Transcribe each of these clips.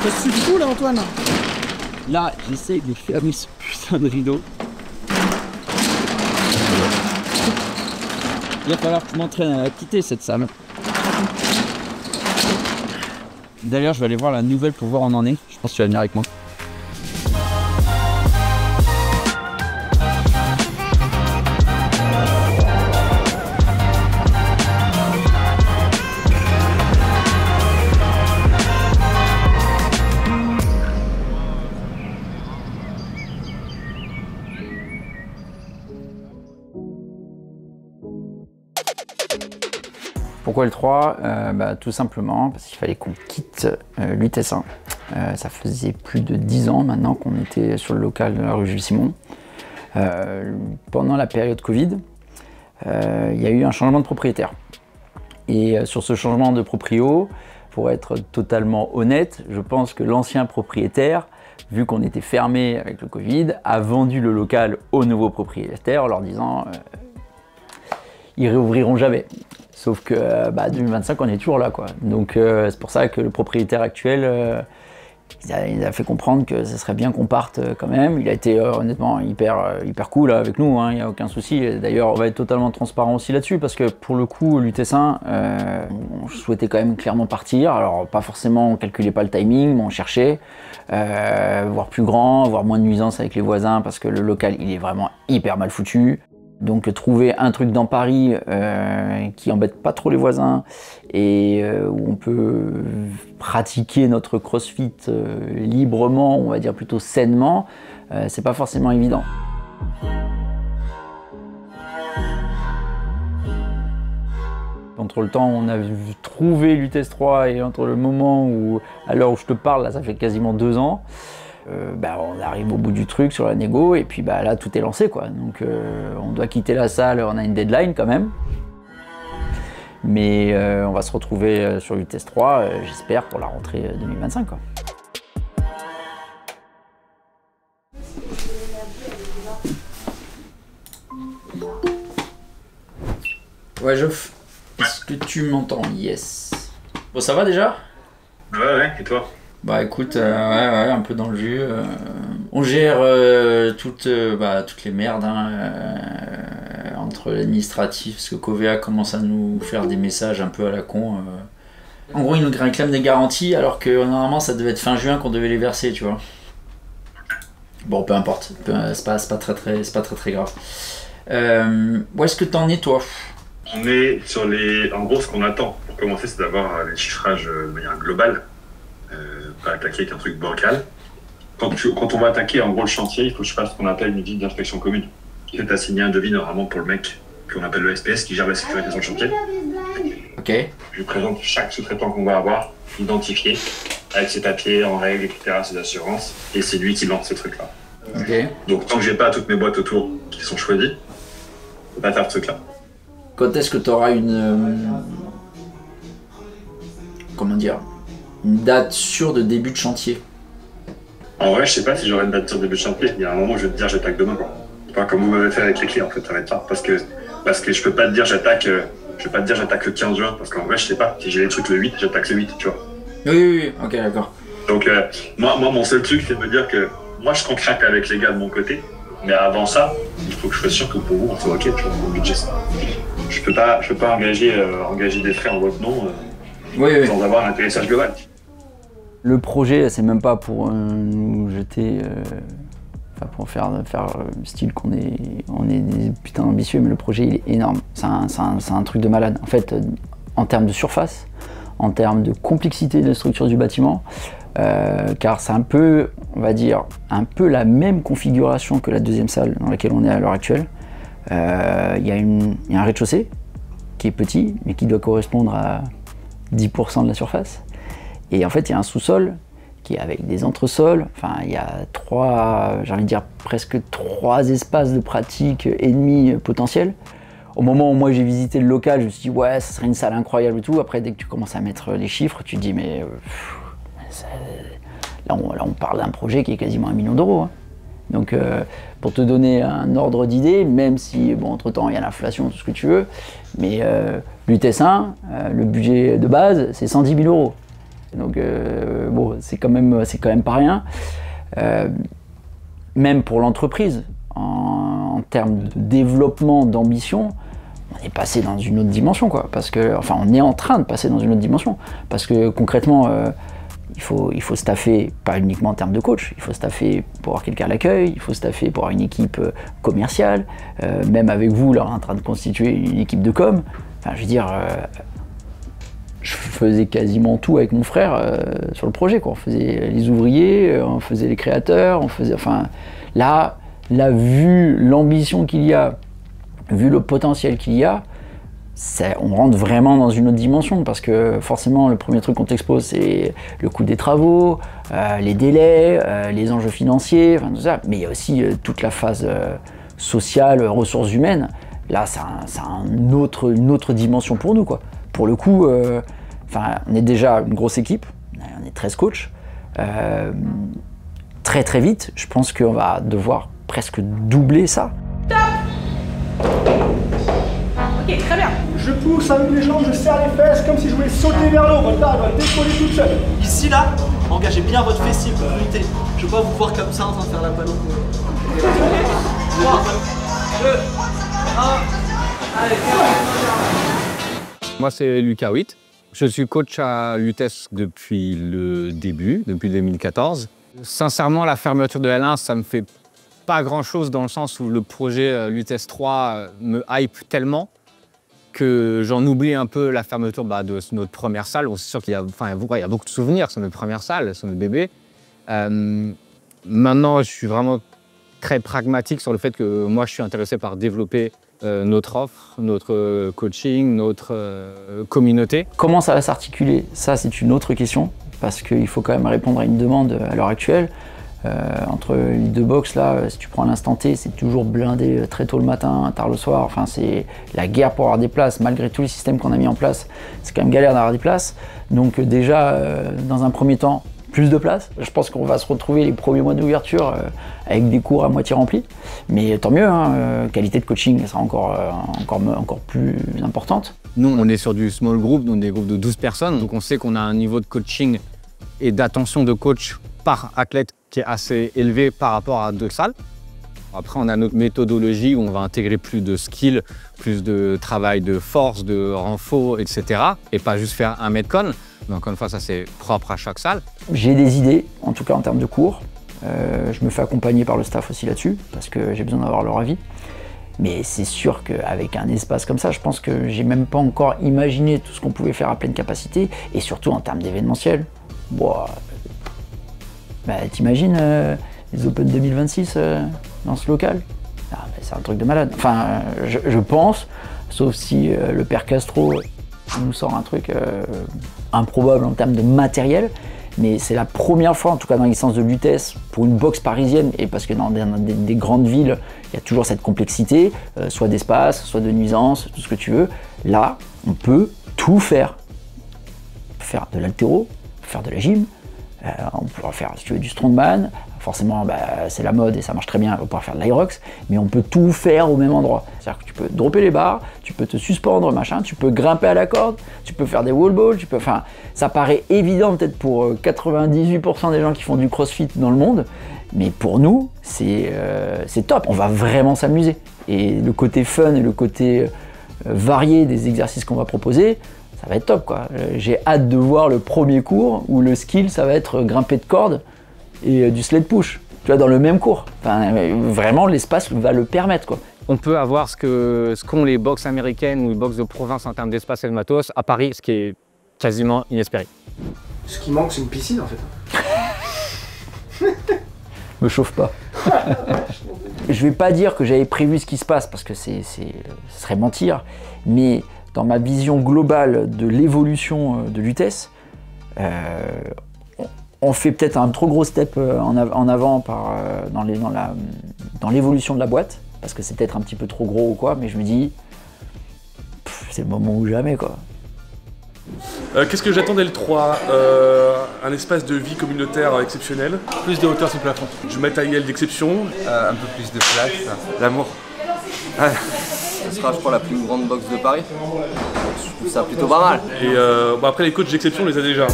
Qu'est-ce que tu fous là, Antoine? Là, j'essaye de fermer ce putain de rideau. Il va falloir que je m'entraîne à quitter cette salle. D'ailleurs, je vais aller voir la nouvelle pour voir où on en est. Je pense que tu vas venir avec moi. Pourquoi le 3? Tout simplement parce qu'il fallait qu'on quitte l'UTS 1. Ça faisait plus de 10 ans maintenant qu'on était sur le local de la rue Jules Simon. Pendant la période Covid, il y a eu un changement de propriétaire. Et sur ce changement de proprio, pour être totalement honnête, je pense que l'ancien propriétaire, vu qu'on était fermé avec le Covid, a vendu le local au nouveau propriétaire en leur disant ils réouvriront jamais. Sauf que 2025, on est toujours là, quoi. Donc c'est pour ça que le propriétaire actuel, il a fait comprendre que ce serait bien qu'on parte quand même. Il a été honnêtement hyper cool avec nous, hein, il n'y a aucun souci. D'ailleurs, on va être totalement transparent aussi là-dessus, parce que pour le coup, l'UTS 1, on souhaitait quand même clairement partir. Alors pas forcément, on calculait pas le timing, mais on cherchait, voir plus grand, avoir moins de nuisances avec les voisins, parce que le local, il est vraiment hyper mal foutu. Donc trouver un truc dans Paris qui embête pas trop les voisins et où on peut pratiquer notre crossfit librement, on va dire plutôt sainement, c'est pas forcément évident. Entre le temps où on a trouvé l'UTS 3 et entre le moment où, à l'heure où je te parle, là ça fait quasiment 2 ans, on arrive au bout du truc sur la négo et puis là tout est lancé, quoi. Donc on doit quitter la salle, on a une deadline quand même. Mais on va se retrouver sur l'UTS 3, j'espère, pour la rentrée 2025, quoi. Ouais, Geoff, est-ce que tu m'entends? Yes. Bon, ça va déjà? Ouais, et toi? Bah écoute, ouais, un peu dans le jus. On gère toutes les merdes, hein, entre l'administratif, parce que Covea commence à nous faire des messages un peu à la con. En gros, ils nous réclament des garanties, alors que normalement ça devait être fin juin qu'on devait les verser, tu vois. Bon, peu importe, c'est pas très grave. Où est-ce que t'en es, toi? On est sur les... En gros, ce qu'on attend pour commencer, c'est d'avoir les chiffrages de manière globale. Pas attaquer avec un truc bancal. Quand on va attaquer en gros le chantier, il faut que je fasse ce qu'on appelle une visite d'inspection commune. Qui fait assigner un devis normalement pour le mec qu'on appelle le SPS qui gère la sécurité sur le chantier. Ok. Je lui présente chaque sous-traitant qu'on va avoir, identifié, avec ses papiers en règle, etc., ses assurances, et c'est lui qui lance ce truc-là. Ok. Donc tant que j'ai pas toutes mes boîtes autour qui sont choisies, je peux pas faire ce truc-là. Quand est-ce que tu auras une date sûre de début de chantier? En vrai, je sais pas si j'aurai une date sûre de début de chantier. Il y a un moment où je vais te dire j'attaque demain, quoi. Pas comme vous m'avez fait avec les clés, en fait, ça va être ça. Parce que je peux pas te dire j'attaque le 15 juin, parce qu'en vrai, je sais pas. Si j'ai les trucs le 8, j'attaque le 8, tu vois. Oui, ok, d'accord. Donc, moi, mon seul truc, c'est de me dire que moi, je contracte avec les gars de mon côté, mais avant ça, il faut que je sois sûr que pour vous, on soit ok, tu vois, mon budget, ça. Je peux pas engager des frais en votre nom sans avoir un atterrissage global. Le projet, c'est même pas pour nous jeter, pour faire style qu'on est des putains ambitieux, mais le projet il est énorme. C'est un truc de malade. En fait, en termes de surface, en termes de complexité de la structure du bâtiment, car c'est un peu, on va dire, un peu la même configuration que la deuxième salle dans laquelle on est à l'heure actuelle. Il y a un rez-de-chaussée qui est petit, mais qui doit correspondre à 10% de la surface. Et en fait, il y a un sous-sol qui est avec des entresols. Enfin, il y a presque 3 espaces de pratique et demi potentiels. Au moment où moi j'ai visité le local, je me suis dit ouais, ça serait une salle incroyable et tout. Après, dès que tu commences à mettre les chiffres, tu te dis mais là on parle d'un projet qui est quasiment 1 million d'euros. Hein. Donc pour te donner un ordre d'idée, même si bon, entre-temps il y a l'inflation, tout ce que tu veux, mais l'UTS 1, le budget de base, c'est 110 000 euros. Donc bon, c'est quand même pas rien. Même pour l'entreprise, en termes de développement, d'ambition, on est passé dans une autre dimension, quoi. Parce que, enfin, on est en train de passer dans une autre dimension. Parce que concrètement, il faut staffer, pas uniquement en termes de coach, il faut staffer pour avoir quelqu'un à l'accueil, il faut staffer pour avoir une équipe commerciale. Même avec vous, là, on est en train de constituer une équipe de com. Enfin, je veux dire, je faisais quasiment tout avec mon frère sur le projet, quoi. On faisait les ouvriers, on faisait les créateurs, on faisait, enfin, là, vu l'ambition qu'il y a, vu le potentiel qu'il y a, on rentre vraiment dans une autre dimension, parce que forcément le premier truc qu'on t'expose, c'est le coût des travaux, les délais, les enjeux financiers, enfin, tout ça. Mais il y a aussi toute la phase sociale, ressources humaines. Là, c'est une autre dimension pour nous, quoi. Pour le coup, on est déjà une grosse équipe, on est 13 coachs. Très très vite, je pense qu'on va devoir presque doubler ça. Ok, très bien. Je pousse avec les jambes, je serre les fesses comme si je voulais sauter vers l'eau. Votre barre va décoller toute seule. Ici, là, engagez bien votre fessier pour monter. Je veux pas vous voir comme ça en train de faire la ballon. 3, 2, 1, allez. Moi, c'est Lucas Witt. Je suis coach à Lutèce depuis le début, depuis 2014. Sincèrement, la fermeture de L1, ça me fait pas grand-chose dans le sens où le projet Lutèce 3 me hype tellement que j'en oublie un peu la fermeture de notre première salle. Bon, c'est sûr qu'il y a beaucoup de souvenirs sur notre première salle, sur notre bébé. Maintenant, je suis vraiment très pragmatique sur le fait que moi, je suis intéressé par développer notre offre, notre coaching, notre communauté. Comment ça va s'articuler? Ça, c'est une autre question, parce qu'il faut quand même répondre à une demande à l'heure actuelle. Entre les deux box, là, si tu prends l'instant T, c'est toujours blindé très tôt le matin, tard le soir. Enfin, c'est la guerre pour avoir des places, malgré tous les systèmes qu'on a mis en place. C'est quand même galère d'avoir des places. Donc déjà, dans un premier temps, plus de places. Je pense qu'on va se retrouver les premiers mois d'ouverture avec des cours à moitié remplis. Mais tant mieux, hein, qualité de coaching sera encore plus importante. Nous, on est sur du small group, donc des groupes de 12 personnes. Donc on sait qu'on a un niveau de coaching et d'attention de coach par athlète qui est assez élevé par rapport à 2 salles. Après, on a notre méthodologie où on va intégrer plus de skills, plus de travail de force, de renfort, etc. Et pas juste faire un metcon. Mais encore une fois, ça c'est propre à chaque salle. J'ai des idées, en tout cas en termes de cours. Je me fais accompagner par le staff aussi là-dessus, parce que j'ai besoin d'avoir leur avis. Mais c'est sûr qu'avec un espace comme ça, je pense que j'ai même pas encore imaginé tout ce qu'on pouvait faire à pleine capacité, et surtout en termes d'événementiel. Bon, t'imagines les Open 2026 dans ce local? C'est un truc de malade. Enfin, je pense, sauf si le père Castro nous sort un truc improbable en termes de matériel, mais c'est la première fois, en tout cas dans les licences de Lutèce, pour une boxe parisienne, et parce que dans des grandes villes, il y a toujours cette complexité, soit d'espace, soit de nuisance, tout ce que tu veux. Là, on peut tout faire. On peut faire de l'haltéro, on peut faire de la gym, on pourra faire, si tu veux, du strongman. Forcément, c'est la mode et ça marche très bien, on pourra faire de l'Aerox, mais on peut tout faire au même endroit. C'est-à-dire que tu peux dropper les barres, tu peux te suspendre, machin, tu peux grimper à la corde, tu peux faire des wall balls, enfin, ça paraît évident peut-être pour 98% des gens qui font du crossfit dans le monde, mais pour nous, c'est top, on va vraiment s'amuser. Et le côté fun et le côté varié des exercices qu'on va proposer, ça va être top, quoi. J'ai hâte de voir le premier cours où le skill, ça va être grimper de corde et du sled push, tu vois, dans le même cours. Enfin, vraiment, l'espace va le permettre, quoi. On peut avoir ce qu'ont les boxes américaines ou les boxes de province en termes d'espace et de matos à Paris, ce qui est quasiment inespéré. Ce qui manque, c'est une piscine, en fait. Me chauffe pas. Je vais pas dire que j'avais prévu ce qui se passe, parce que ce serait mentir, mais dans ma vision globale de l'évolution de Lutèce, on fait peut-être un trop gros step en avant dans l'évolution de la boîte, parce que c'est peut-être un petit peu trop gros ou quoi, mais je me dis, c'est le moment ou jamais, quoi. Qu'est-ce que j'attends d'L3 un espace de vie communautaire exceptionnel. Plus de hauteur sur le plafond. Du matériel d'exception. Un peu plus de place, l'amour. Ce sera, je crois, la plus grande box de Paris. Je trouve ça plutôt pas mal. Et après, les coachs d'exception, on les a déjà.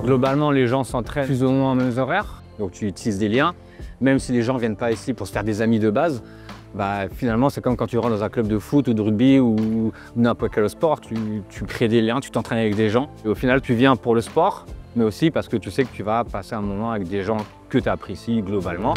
Globalement, les gens s'entraînent plus ou moins aux mêmes horaires, donc tu utilises des liens. Même si les gens ne viennent pas ici pour se faire des amis de base, bah, finalement, c'est comme quand tu rentres dans un club de foot ou de rugby ou n'importe quel sport, tu crées des liens, tu t'entraînes avec des gens. Et au final, tu viens pour le sport, mais aussi parce que tu sais que tu vas passer un moment avec des gens que tu apprécies globalement.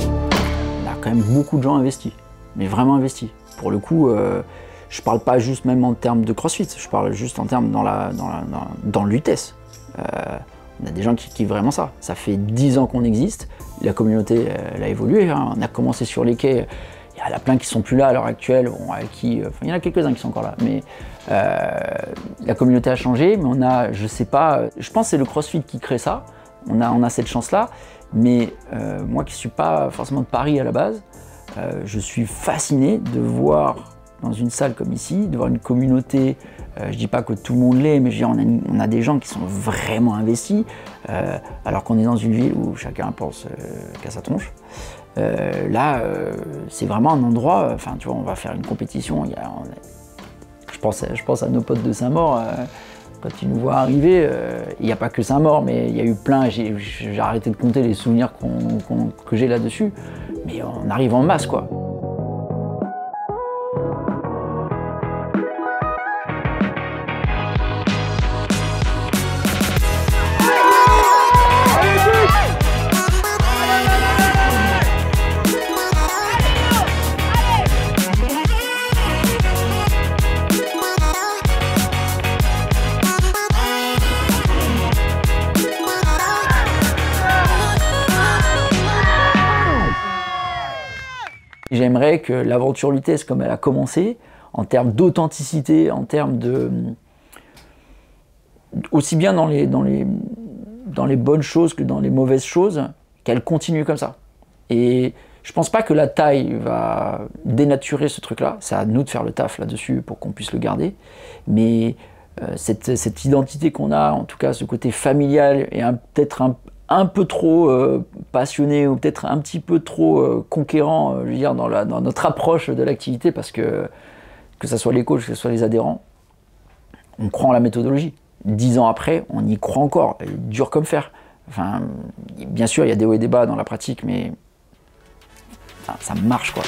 On a quand même beaucoup de gens investis, mais vraiment investis. Pour le coup, je parle pas juste même en termes de CrossFit, je parle juste en termes dans l'UTES. On a des gens qui kiffent vraiment ça. Ça fait 10 ans qu'on existe, la communauté elle a évolué, hein. On a commencé sur les quais, il y en a plein qui sont plus là à l'heure actuelle, bon, il y en a quelques-uns qui sont encore là, mais la communauté a changé, mais on a, je sais pas, je pense que c'est le CrossFit qui crée ça, on a cette chance-là, mais moi qui suis pas forcément de Paris à la base, je suis fasciné de voir dans une salle comme ici, de voir une communauté, je dis pas que tout le monde l'est, mais je veux dire, on a des gens qui sont vraiment investis, alors qu'on est dans une ville où chacun pense qu'à sa tronche. Là, c'est vraiment un endroit, enfin tu vois, on va faire une compétition, je pense à nos potes de Saint-Maur, quand ils nous voient arriver, il n'y a pas que Saint-Maur, mais il y a eu plein, j'ai arrêté de compter les souvenirs que j'ai là-dessus, mais on arrive en masse quoi. J'aimerais que l'aventure Lutèce, comme elle a commencé, en termes d'authenticité, en termes de... aussi bien dans les bonnes choses que dans les mauvaises choses, qu'elle continue comme ça. Et je pense pas que la taille va dénaturer ce truc-là, c'est à nous de faire le taf là-dessus pour qu'on puisse le garder, mais cette identité qu'on a, en tout cas ce côté familial et peut-être un peu trop passionné ou peut-être un petit peu trop conquérant, je veux dire, dans notre approche de l'activité, parce que ce soit les coachs, que ce soit les adhérents, on croit en la méthodologie. 10 ans après, on y croit encore, dur comme fer. Enfin, bien sûr, il y a des hauts et des bas dans la pratique, mais enfin, ça marche quoi.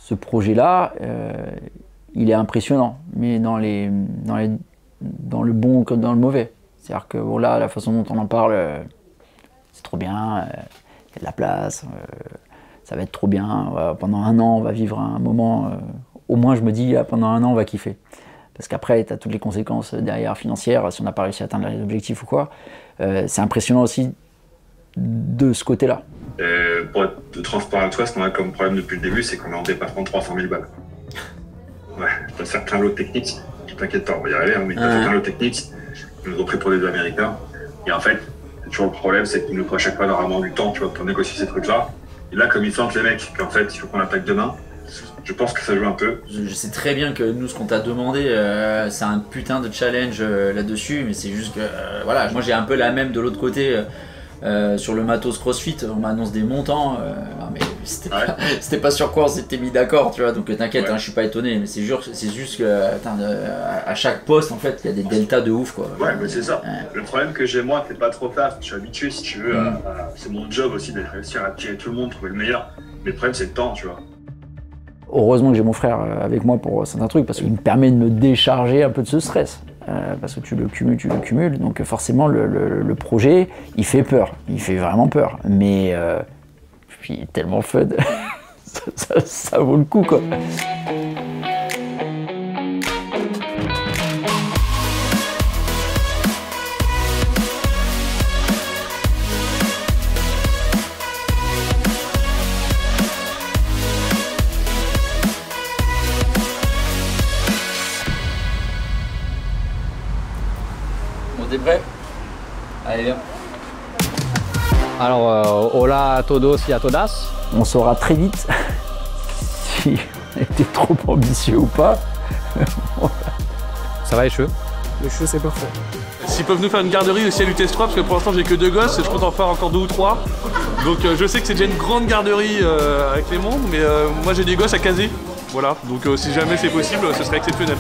Ce projet-là, il est impressionnant, mais dans le bon comme dans le mauvais. C'est-à-dire que bon, là, la façon dont on en parle, c'est trop bien, il y a de la place, ça va être trop bien. Pendant un an, on va vivre un moment, au moins je me dis, pendant un an, on va kiffer. Parce qu'après, tu as toutes les conséquences derrière financières, si on n'a pas réussi à atteindre les objectifs ou quoi. C'est impressionnant aussi de ce côté-là. Pour être transparent avec toi, ce qu'on a comme problème depuis le début, c'est qu'on est en dépassement de 300 000 balles. Ouais, je peux faire plein lots techniques, t'inquiète pas, on va y arriver, hein, mais t'as fait plein lots techniques, ils nous ont pris pour des Américains, et en fait, toujours le problème, c'est qu'il nous faut à chaque fois normalement du temps, tu vois, pour négocier ces trucs-là. Et là, comme ils sentent les mecs, qu'en fait, il faut qu'on attaque demain, je pense que ça joue un peu. Je sais très bien que nous, ce qu'on t'a demandé, c'est un putain de challenge là-dessus, mais c'est juste que, voilà, moi j'ai un peu la même de l'autre côté. Sur le matos CrossFit, on m'annonce des montants, mais c'était pas sur quoi on s'était mis d'accord, tu vois, donc t'inquiète, hein, je suis pas étonné, mais c'est juste que à chaque poste en fait il y a des deltas de ouf quoi. Ouais, mais c'est ça. Le problème que j'ai moi, c'est pas trop tard, je suis habitué si tu veux, c'est mon job aussi de réussir à attirer tout le monde, trouver le meilleur, mais le problème c'est le temps, tu vois. Heureusement que j'ai mon frère avec moi pour certains trucs, parce qu'il me permet de me décharger un peu de ce stress. Parce que tu le cumules, donc forcément le projet, il fait peur, il fait vraiment peur, mais puis il est tellement fun, ça vaut le coup quoi. T'es prêt? Allez, viens. Alors, hola a todos y a todas. On saura très vite si on était trop ambitieux ou pas. Ça va les cheveux? Les cheveux, c'est parfait. S'ils peuvent nous faire une garderie aussi à l'UTS 3, parce que pour l'instant j'ai que 2 gosses, je compte en faire encore 2 ou 3. Donc je sais que c'est déjà une grande garderie avec les mondes, mais moi j'ai des gosses à caser. Voilà, donc si jamais c'est possible, ce serait exceptionnel.